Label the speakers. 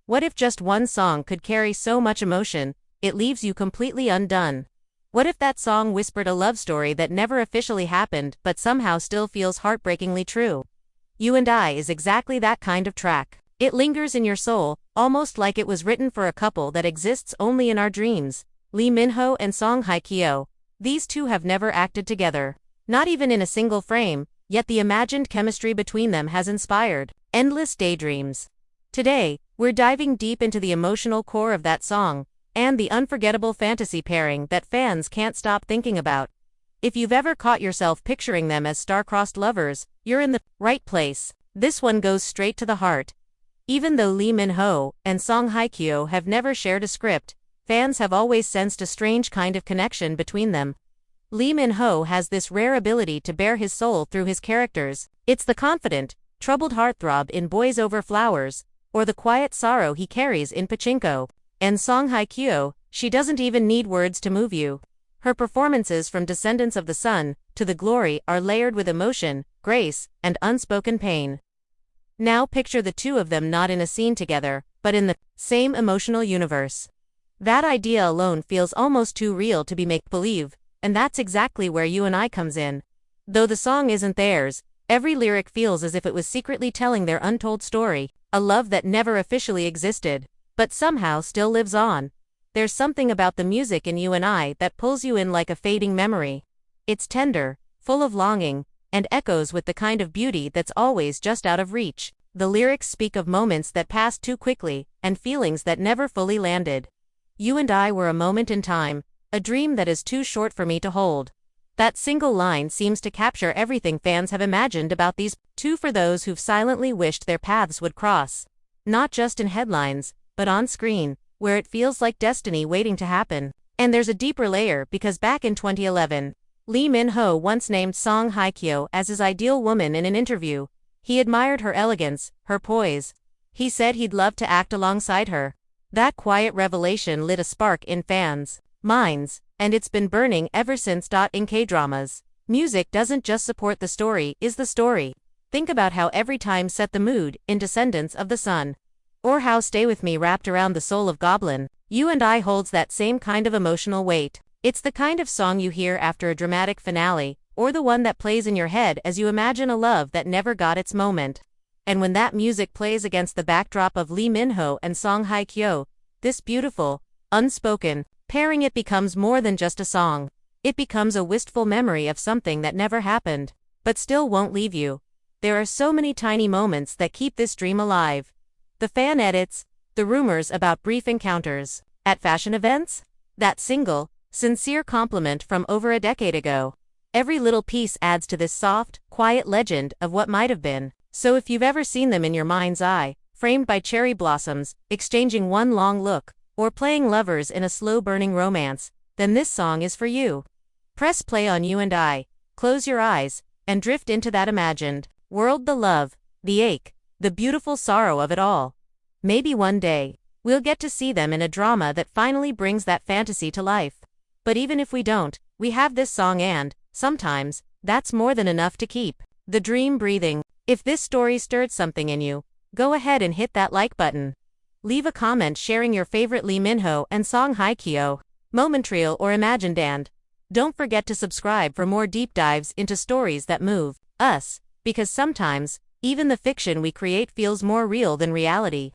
Speaker 1: What if just one song could carry so much emotion, it leaves you completely undone? What if that song whispered a love story that never officially happened but somehow still feels heartbreakingly true? You and I is exactly that kind of track. It lingers in your soul, almost like it was written for a couple that exists only in our dreams. Lee Min-ho and Song Hye-kyo. These two have never acted together. Not even in a single frame, yet the imagined chemistry between them has inspired endless daydreams. Today, we're diving deep into the emotional core of that song, and the unforgettable fantasy pairing that fans can't stop thinking about. If you've ever caught yourself picturing them as star-crossed lovers, you're in the right place. This one goes straight to the heart. Even though Lee Min-ho and Song Hye-kyo have never shared a script, fans have always sensed a strange kind of connection between them. Lee Min-ho has this rare ability to bare his soul through his characters. It's the confident, troubled heartthrob in Boys Over Flowers, or the quiet sorrow he carries in Pachinko. And Song Hye-kyo, she doesn't even need words to move you. Her performances from Descendants of the Sun to The Glory are layered with emotion, grace, and unspoken pain. Now picture the two of them not in a scene together, but in the same emotional universe. That idea alone feels almost too real to be make-believe, and that's exactly where You and I comes in. Though the song isn't theirs, every lyric feels as if it was secretly telling their untold story, a love that never officially existed, but somehow still lives on. There's something about the music in You and I that pulls you in like a fading memory. It's tender, full of longing, and echoes with the kind of beauty that's always just out of reach. The lyrics speak of moments that passed too quickly, and feelings that never fully landed. You and I were a moment in time, a dream that is too short for me to hold. That single line seems to capture everything fans have imagined about these two for those who've silently wished their paths would cross. Not just in headlines, but on screen, where it feels like destiny waiting to happen. And there's a deeper layer because back in 2011, Lee Min-ho once named Song Hye-kyo as his ideal woman in an interview. He admired her elegance, her poise. He said he'd love to act alongside her. That quiet revelation lit a spark in fans' minds, and it's been burning ever since. In K-dramas, music doesn't just support the story, is the story. Think about how Every Time set the mood in Descendants of the Sun. Or how Stay With Me wrapped around the soul of Goblin. You and I holds that same kind of emotional weight. It's the kind of song you hear after a dramatic finale, or the one that plays in your head as you imagine a love that never got its moment. And when that music plays against the backdrop of Lee Min-ho and Song Hye-kyo, this beautiful, unspoken pairing, it becomes more than just a song. It becomes a wistful memory of something that never happened, but still won't leave you. There are so many tiny moments that keep this dream alive. The fan edits, the rumors about brief encounters at fashion events, that single, sincere compliment from over a decade ago. Every little piece adds to this soft, quiet legend of what might have been. So if you've ever seen them in your mind's eye, framed by cherry blossoms, exchanging one long look, or playing lovers in a slow-burning romance, then this song is for you. Press play on You and I, close your eyes, and drift into that imagined world, the love, the ache, the beautiful sorrow of it all. Maybe one day, we'll get to see them in a drama that finally brings that fantasy to life. But even if we don't, we have this song, and, sometimes, that's more than enough to keep the dream breathing. If this story stirred something in you, go ahead and hit that like button. Leave a comment sharing your favorite Lee Min-ho and Song Hye-kyo moment reel or imagined, and don't forget to subscribe for more deep dives into stories that move us, because sometimes, even the fiction we create feels more real than reality.